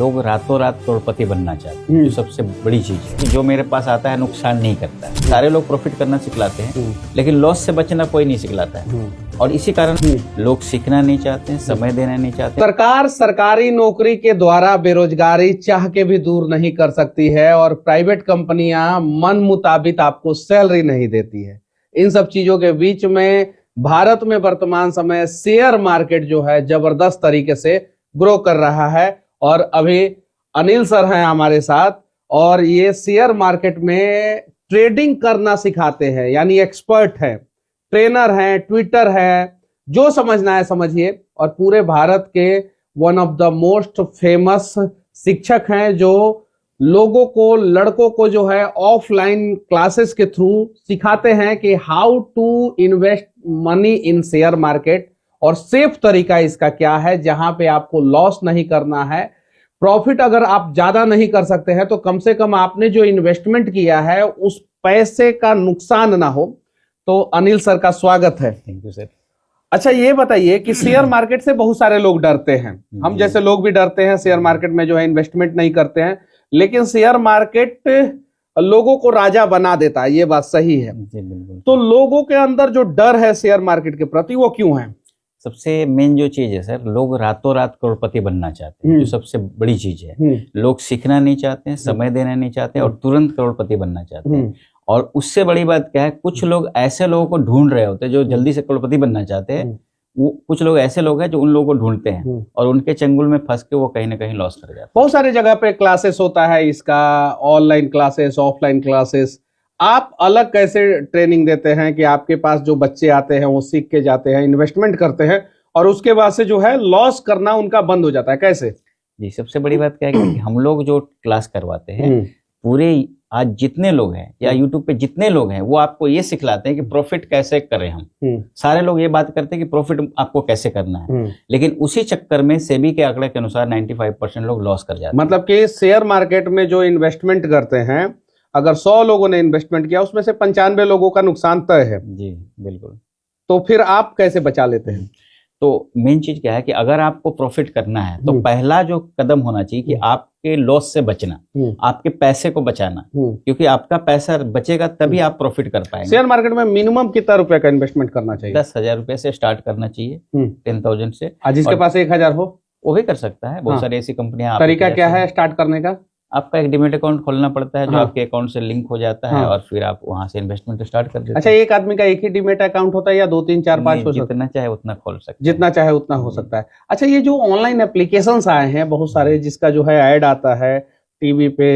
लोग रातों रात करोड़पति बनना चाहते हैं, जो सबसे बड़ी चीज है कि जो मेरे पास आता है नुकसान नहीं करता है। सारे लोग प्रॉफिट करना सिखलाते हैं, लेकिन लॉस से बचना कोई नहीं सिखलाता है। और इसी कारण लोग सीखना नहीं चाहते हैं, समय देना नहीं चाहते। सरकार सरकारी नौकरी के द्वारा बेरोजगारी चाह के भी दूर नहीं कर सकती है और प्राइवेट कंपनियां मन मुताबिक आपको सैलरी नहीं देती है। इन सब चीजों के बीच में भारत में वर्तमान समय शेयर मार्केट जो है जबरदस्त तरीके से ग्रो कर रहा है। और अभी अनिल सर हैं हमारे साथ और ये शेयर मार्केट में ट्रेडिंग करना सिखाते हैं, यानी एक्सपर्ट है, ट्रेनर हैं, ट्विटर है, जो समझना है समझिए। और पूरे भारत के one of the most famous शिक्षक हैं जो लोगों को, लड़कों को जो है ऑफलाइन क्लासेस के थ्रू सिखाते हैं कि how to invest money in share market और सेफ तरीका इसका क्या है, जहां पे आपको लॉस नहीं करना है। प्रॉफिट अगर आप ज्यादा नहीं कर सकते हैं तो कम से कम आपने जो इन्वेस्टमेंट किया है उस पैसे का नुकसान ना हो। तो अनिल सर का स्वागत है। Thank you sir. अच्छा, ये बताइए कि शेयर मार्केट से बहुत सारे लोग डरते हैं, हम जैसे लोग भी डरते हैं, शेयर मार्केट में जो है इन्वेस्टमेंट नहीं करते हैं। लेकिन शेयर मार्केट लोगों को राजा बना देता है, ये बात सही है। जी बिल्कुल। तो लोगों के अंदर जो डर है शेयर मार्केट के प्रति वो क्यों है? सबसे मेन जो चीज है सर, लोग रातों रात करोड़पति बनना चाहते हैं, जो सबसे बड़ी चीज है। लोग सीखना नहीं चाहते हैं, समय देना नहीं चाहते और तुरंत करोड़पति बनना चाहते हैं। और उससे बड़ी बात क्या है, कुछ लोग ऐसे लोगों को ढूंढ रहे होते हैं जो जल्दी से करोड़पति बनना चाहते हैं। वो कुछ लोग ऐसे लोग हैं जो उन लोगों को ढूंढते हैं और उनके चंगुल में फंस के वो कहीं ना कहीं लॉस कर जाते हैं। बहुत सारे जगह पे क्लासेस होता है इसका, ऑनलाइन क्लासेस, ऑफलाइन क्लासेस। आप अलग कैसे ट्रेनिंग देते हैं कि आपके पास जो बच्चे आते हैं वो सीख के जाते हैं, इन्वेस्टमेंट करते हैं और उसके बाद से जो है लॉस करना उनका बंद हो जाता है, कैसे? जी, सबसे बड़ी बात क्या है कि हम लोग जो क्लास करवाते हैं, पूरे आज जितने लोग हैं या यूट्यूब पे जितने लोग हैं वो आपको ये सिखलाते हैं कि प्रॉफिट कैसे करें। हम सारे लोग ये बात करते हैं कि प्रॉफिट आपको कैसे करना है, लेकिन उसी चक्कर में सेबी के आंकड़े के अनुसार 95% लोग लॉस कर जाते हैं। मतलब कि शेयर मार्केट में जो इन्वेस्टमेंट करते हैं, अगर 100 लोगों ने इन्वेस्टमेंट किया उसमें से 95 लोगों का नुकसान तय है। जी बिल्कुल। तो फिर आप कैसे बचा लेते हैं? तो मेन चीज क्या है कि अगर आपको प्रॉफिट करना है तो पहला जो कदम होना चाहिए कि आपके लॉस से बचना, आपके पैसे को बचाना, क्योंकि आपका पैसा बचेगा तभी आप प्रॉफिट कर पाएंगे। शेयर मार्केट में मिनिमम कितना रुपए का इन्वेस्टमेंट करना चाहिए? 10,000 रुपए से स्टार्ट करना चाहिए, 10,000 से। आज जिसके पास 1,000 हो वो भी कर सकता है। बहुत सारी ऐसी कंपनियां। तरीका क्या है स्टार्ट करने का? आपका एक डीमैट अकाउंट खोलना पड़ता है जो आपके अकाउंट से लिंक हो जाता है और फिर आप वहां से इन्वेस्टमेंट स्टार्ट कर देते हैं। अच्छा, एक आदमी का एक ही डीमैट अकाउंट होता है या 2 3 4 5 हो सकता है? जितना चाहे उतना खोल सकते हैं, जितना चाहे उतना हो सकता है। अच्छा, ये जो ऑनलाइन एप्लीकेशंस आए हैं बहुत सारे, जिसका जो है ऐड आता है टीवी पे,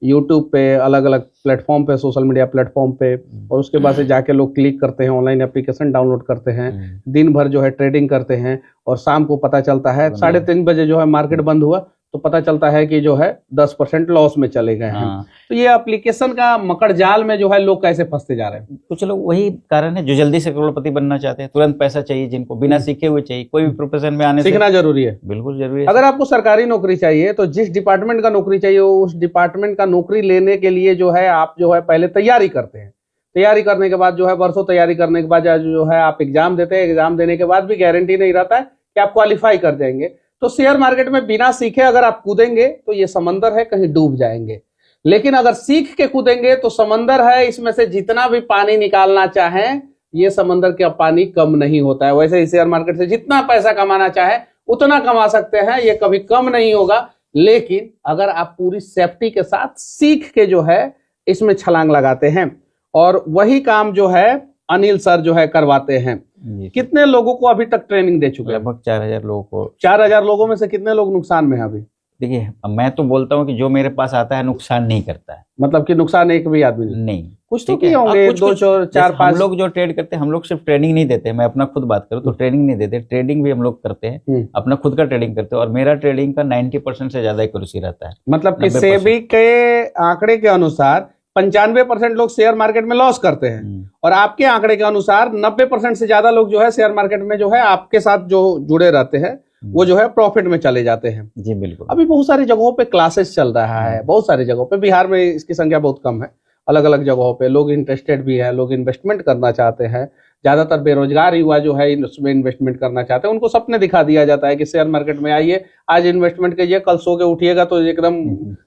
यूट्यूब पे, अलग अलग प्लेटफॉर्म पे, सोशल मीडिया प्लेटफॉर्म पे, और उसके बाद से जाके लोग क्लिक करते हैं, ऑनलाइन एप्लीकेशन डाउनलोड करते हैं, दिन भर जो है ट्रेडिंग करते हैं और शाम को पता चलता है 3:30 बजे जो है मार्केट बंद हुआ तो पता चलता है कि जो है 10% लॉस में चले गए हैं। तो ये एप्लीकेशन का मकड़ जाल में जो है लोग कैसे फंसते जा रहे हैं? कुछ लोग वही कारण है जो जल्दी से करोड़पति बनना चाहते हैं, तुरंत पैसा चाहिए, जिनको बिना सीखे हुए चाहिए। कोई भी प्रोफेशन में आने सीखना जरूरी है, बिल्कुल जरूरी है। अगर आपको सरकारी नौकरी चाहिए तो जिस डिपार्टमेंट का नौकरी चाहिए उस डिपार्टमेंट का नौकरी लेने के लिए जो है आप जो है पहले तैयारी करते हैं। तैयारी करने के बाद जो है वर्षों तैयारी करने के बाद जो है आप एग्जाम देते हैं। एग्जाम देने के बाद भी गारंटी नहीं रहता है कि आप क्वालिफाई कर जाएंगे। तो शेयर मार्केट में बिना सीखे अगर आप कूदेंगे तो ये समंदर है, कहीं डूब जाएंगे। लेकिन अगर सीख के कूदेंगे तो समंदर है, इसमें से जितना भी पानी निकालना चाहें ये समंदर का पानी कम नहीं होता है। वैसे ही शेयर मार्केट से जितना पैसा कमाना चाहे उतना कमा सकते हैं, ये कभी कम नहीं होगा। लेकिन अगर आप पूरी सेफ्टी के साथ सीख के जो है इसमें छलांग लगाते हैं, और वही काम जो है अनिल सर जो है करवाते हैं। कितने लोगों को अभी तक ट्रेनिंग दे चुके हैं? लगभग 4,000 लोगों को। 4,000 लोगों में से कितने लोग नुकसान में हैं अभी? देखिए, मैं तो बोलता हूँ कि जो मेरे पास आता है नुकसान नहीं करता है। मतलब कि नुकसान एक भी आदमी नहीं, कुछ तो किए होंगे, 2 4 5। हम लोग जो ट्रेड करते हैं, हम लोग सिर्फ ट्रेनिंग नहीं देते। मैं अपना खुद बात करूँ तो ट्रेनिंग नहीं देते, ट्रेडिंग भी हम लोग करते हैं, अपना खुद का ट्रेडिंग करते हैं। और मेरा ट्रेडिंग का 90% से ज्यादा एक्यूरेसी रहता है। मतलब कि सेबी के आंकड़े के अनुसार 95% लोग शेयर मार्केट में लॉस करते हैं और आपके आंकड़े के अनुसार 90% से ज्यादा लोग जो है शेयर मार्केट में जो है आपके साथ जो जुड़े रहते हैं वो जो है प्रॉफिट में चले जाते हैं। जी बिल्कुल। अभी बहुत सारी जगहों पे क्लासेस चल रहा है, बहुत सारी जगहों पे, बिहार में इसकी संख्या बहुत कम है। अलग अलग जगहों पे लोग इंटरेस्टेड भी है, लोग इन्वेस्टमेंट करना चाहते हैं, ज्यादातर बेरोजगार युवा जो है इसमें इन्वेस्टमेंट करना चाहते हैं, उनको सपने दिखा दिया जाता है कि शेयर मार्केट में आइए, आज इन्वेस्टमेंट कीजिए, कल सो के उठिएगा तो एकदम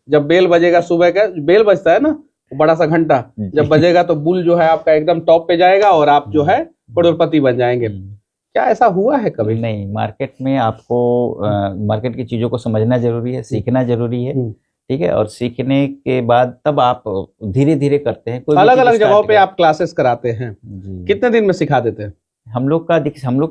जब बेल बजेगा, सुबह का बेल बजता है ना, बड़ा सा घंटा जब बजेगा तो बुल जो है आपका एकदम टॉप पे जाएगा और आप जो है करोड़पति बन जाएंगे। क्या ऐसा हुआ है कभी? नहीं, मार्केट में आपको मार्केट की चीजों को समझना जरूरी है, सीखना जरूरी है, ठीक है। और सीखने के बाद तब आप धीरे धीरे करते हैं। अलग अलग जगहों पे आप क्लासेस कराते हैं, कितने दिन में सिखा देते हैं? हम लोग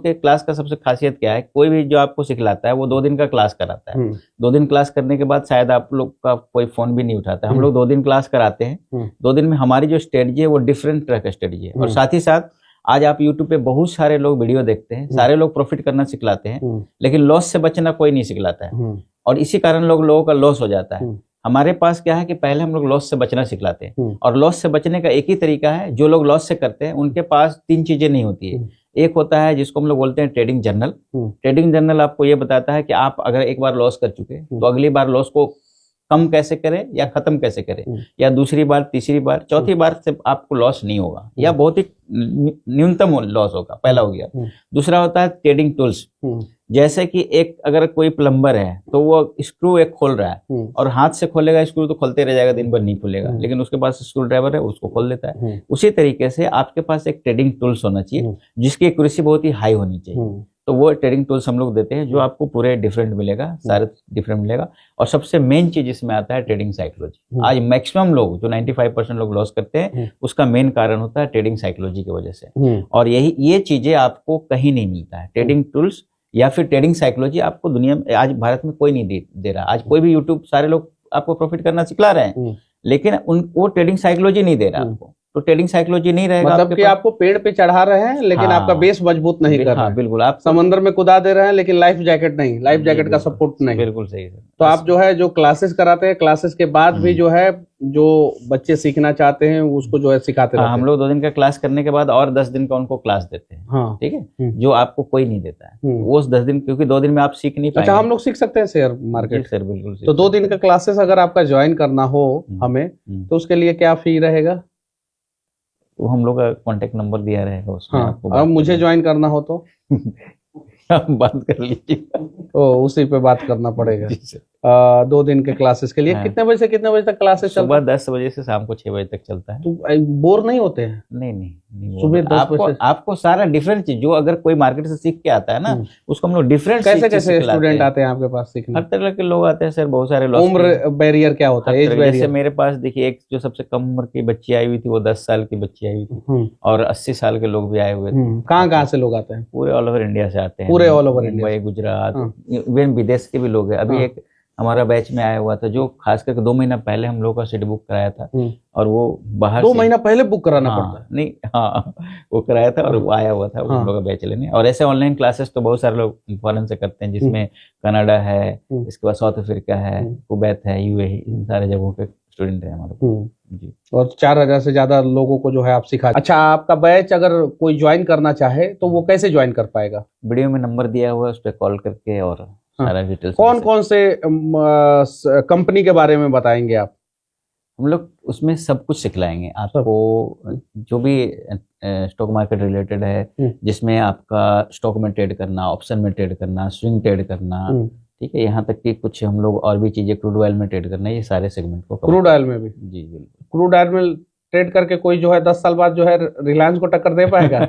के क्लास का सबसे खासियत क्या है, कोई भी जो आपको सिखलाता है वो 2 दिन का क्लास कराता है। 2 दिन क्लास करने के बाद शायद आप लोग का कोई फोन भी नहीं उठाता है। हम लोग 2 दिन क्लास कराते हैं। 2 दिन में हमारी जो स्ट्रेटजी है वो डिफरेंट तरह का स्ट्रेटजी है। और साथ ही साथ आज आप YouTube पे बहुत सारे लोग वीडियो देखते हैं, सारे लोग प्रॉफिट करना सिखलाते हैं, लेकिन लॉस से बचना कोई नहीं सिखलाता है। और इसी कारण लोगों का लॉस हो जाता है। हमारे पास क्या है कि पहले हम लोग लॉस से बचना सिखलाते हैं। और लॉस से बचने का एक ही तरीका है, जो लोग लॉस से करते हैं उनके पास 3 चीजें नहीं होती है। एक होता है जिसको हम लोग बोलते हैं ट्रेडिंग जर्नल। ट्रेडिंग जर्नल आपको ये बताता है कि आप अगर एक बार लॉस कर चुके तो अगली बार लॉस को कम कैसे करें या खत्म कैसे करें, या दूसरी बार, तीसरी बार, चौथी बार से आपको लॉस नहीं होगा या बहुत ही न्यूनतम लॉस होगा। पहला हो गया। दूसरा होता है ट्रेडिंग टूल्स। जैसे कि एक अगर कोई प्लम्बर है तो वो स्क्रू एक खोल रहा है और हाथ से खोलेगा स्क्रू तो खोलते रह जाएगा, दिन भर नहीं खुलेगा, लेकिन उसके पास स्क्रू ड्राइवर है, उसको खोल देता है। उसी तरीके से आपके पास एक ट्रेडिंग टूल्स होना चाहिए जिसकी एक्यूरेसी बहुत ही हाई होनी चाहिए। तो वो ट्रेडिंग टूल्स हम लोग देते हैं जो आपको पूरे डिफरेंट मिलेगा, सारे डिफरेंट मिलेगा। और सबसे मेन चीज इसमें आता है ट्रेडिंग साइकोलॉजी। आज मैक्सिमम लोग जो 95% लोग लॉस करते हैं उसका मेन कारण होता है ट्रेडिंग साइकोलॉजी की वजह से। और ये चीजें आपको कहीं नहीं मिलता है। ट्रेडिंग टूल्स या फिर ट्रेडिंग साइकोलॉजी आपको दुनिया में आज भारत में कोई नहीं दे रहा। आज कोई भी यूट्यूब, सारे लोग आपको प्रॉफिट करना सिखला रहे हैं, लेकिन वो ट्रेडिंग साइकोलॉजी नहीं दे रहा आपको। तो ट्रेडिंग साइकोलॉजी नहीं रहेगा, मतलब कि आपको पेड़ पे चढ़ा रहे हैं लेकिन आपका बेस मजबूत नहीं कर रहा है। बिल्कुल। आप समंदर में कुदा दे रहे हैं लेकिन लाइफ जैकेट नहीं, लाइफ जैकेट का सपोर्ट नहीं। बिल्कुल सही है। तो आप जो है जो क्लासेस कराते हैं, क्लासेस के बाद भी जो है जो बच्चे सीखना चाहते हैं उसको जो है सिखाते रहते हैं। हम लोग 2 दिन का क्लास करने के बाद और 10 दिन का उनको क्लास देते हैं, ठीक है, जो आपको कोई नहीं देता है। वो 10 दिन, क्योंकि 2 दिन में आप सीख नहीं पाएंगे। अच्छा, हम लोग सीख सकते हैं शेयर मार्केट? सर बिल्कुल। तो 2 दिन का क्लासेस अगर आपका ज्वाइन करना हो हमें, तो उसके लिए क्या फी रहेगा? वो हम लोग का कॉन्टेक्ट नंबर दिया रहेगा उसमें। आपको अब मुझे ज्वाइन करना हो तो आप बात कर लीजिए। तो उसी पे बात करना पड़ेगा। 2 दिन के क्लासेस के लिए कितने बजे से कितने बजे तक क्लासेस चलता है? सुबह 10 बजे से शाम को 6 बजे तक चलता है। तो बोर नहीं होते हैं? नहीं सुबह 10 बजे आपको सारा डिफरेंट चीज, जो अगर कोई मार्केट से सीख के आता है ना उसको हम लोग डिफरेंट। कैसे स्टूडेंट आते हैं आपके पास सीखने? हर तरह के लोग आते हैं सर, बहुत सारे लोग। उम्र बैरियर क्या होता है? As barrier? जैसे मेरे पास देखिए, एक जो सबसे कम उम्र की बच्ची आई हुई थी वो 10 साल की बच्ची आई हुई थी, और 80 साल के लोग भी आए हुए थे। कहाँ से लोग आते हैं? पूरे ऑल ओवर इंडिया से आते हैं। पूरे all over India, Mumbai, Gujarat, even विदेश के भी लोग हैं। अभी एक हमारा बैच में आया हुआ था जो खास करके 2 महीना पहले हम लोग का सीट बुक कराया था, और वो बाहर 2 महीना पहले बुक कराना पड़ता है? नहीं, वो कराया था और वो आया हुआ था हम लोग का बैच लेने। और ऐसे ऑनलाइन क्लासेस तो बहुत सारे लोग फॉरेन से करते हैं, जिसमें कनाडा है, इसके बाद साउथ अफ्रीका है, कुवैत है, यूएई, इन सारे जगहों के स्टूडेंट है हमारे जी। और 4000 से ज्यादा लोगों को जो है आप सिखा। अच्छा, आपका बैच अगर कोई ज्वाइन करना चाहे तो वो कैसे ज्वाइन कर पाएगा? वीडियो में नंबर दिया हुआ है, उस पर कॉल करके और सारा डिटेल्स। कौन से कंपनी के बारे में बताएंगे आप? हम लोग उसमें सब कुछ सिखलाएंगे आपको, जो भी स्टॉक मार्केट रिलेटेड है, जिसमें आपका स्टॉक में ट्रेड करना, ऑप्शन में ट्रेड करना, स्विंग ट्रेड करना, ठीक है, यहाँ तक कि कुछ हम लोग और भी चीजें, क्रूड ऑयल में ट्रेड करना, ये सारे सेगमेंट को। क्रूड ऑयल में भी? जी बिल्कुल। क्रूड ऑयल में ट्रेड करके कोई जो है 10 साल बाद जो है रिलायंस को टक्कर दे पाएगा?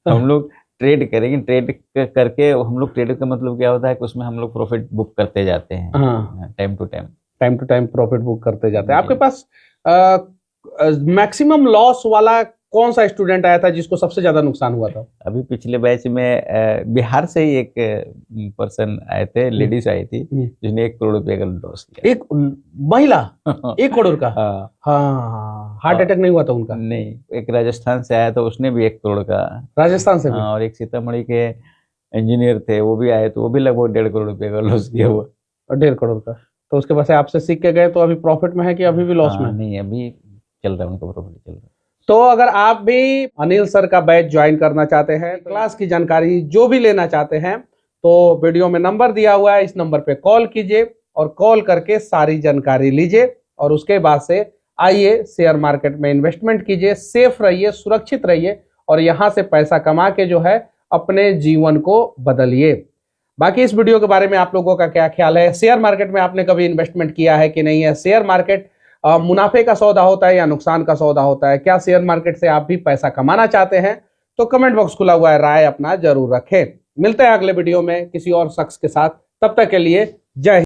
हम लोग ट्रेड करेंगे, ट्रेड करके हम लोग, ट्रेड का मतलब क्या होता है कि उसमें हम लोग प्रॉफिट बुक करते जाते हैं, time to time profit book करते जाते हैं। आपके पास मैक्सिमम लॉस वाला कौन सा स्टूडेंट आया था जिसको सबसे ज्यादा नुकसान हुआ था? अभी पिछले बैच में बिहार से ही एक पर्सन आए थे, लेडीज आई थी, जिसने 1 करोड़ रुपए का लॉस किया। एक महिला 1 करोड़ का? हाँ, हार्ट अटैक नहीं हुआ था उनका? नहीं, एक राजस्थान से आया था, उसने भी 1 करोड़ का। राजस्थान से भी? और एक सीतामढ़ी के इंजीनियर थे, वो भी आए, तो वो भी लगभग 1.5 करोड़ रुपए का लॉस किया हुआ। 1.5 करोड़ का? तो उसके पास आपसे सीख के गए, तो अभी प्रॉफिट में है कि अभी भी लॉस में? नहीं, अभी चल रहा है, उनका प्रॉफिट चल रहा है। तो अगर आप भी अनिल सर का बैच ज्वाइन करना चाहते हैं, क्लास की जानकारी जो भी लेना चाहते हैं, तो वीडियो में नंबर दिया हुआ है, इस नंबर पे कॉल कीजिए और कॉल करके सारी जानकारी लीजिए, और उसके बाद से आइए शेयर मार्केट में इन्वेस्टमेंट कीजिए, सेफ रहिए, सुरक्षित रहिए और यहां से पैसा कमा के जो है अपने जीवन को बदलिए। बाकी इस वीडियो के बारे में आप लोगों का क्या ख्याल है? शेयर मार्केट में आपने कभी इन्वेस्टमेंट किया है कि नहीं है? शेयर मार्केट मुनाफे का सौदा होता है या नुकसान का सौदा होता है? क्या शेयर मार्केट से आप भी पैसा कमाना चाहते हैं? तो कमेंट बॉक्स खुला हुआ है, राय अपना जरूर रखें। मिलते हैं अगले वीडियो में किसी और शख्स के साथ, तब तक के लिए जय हिंद।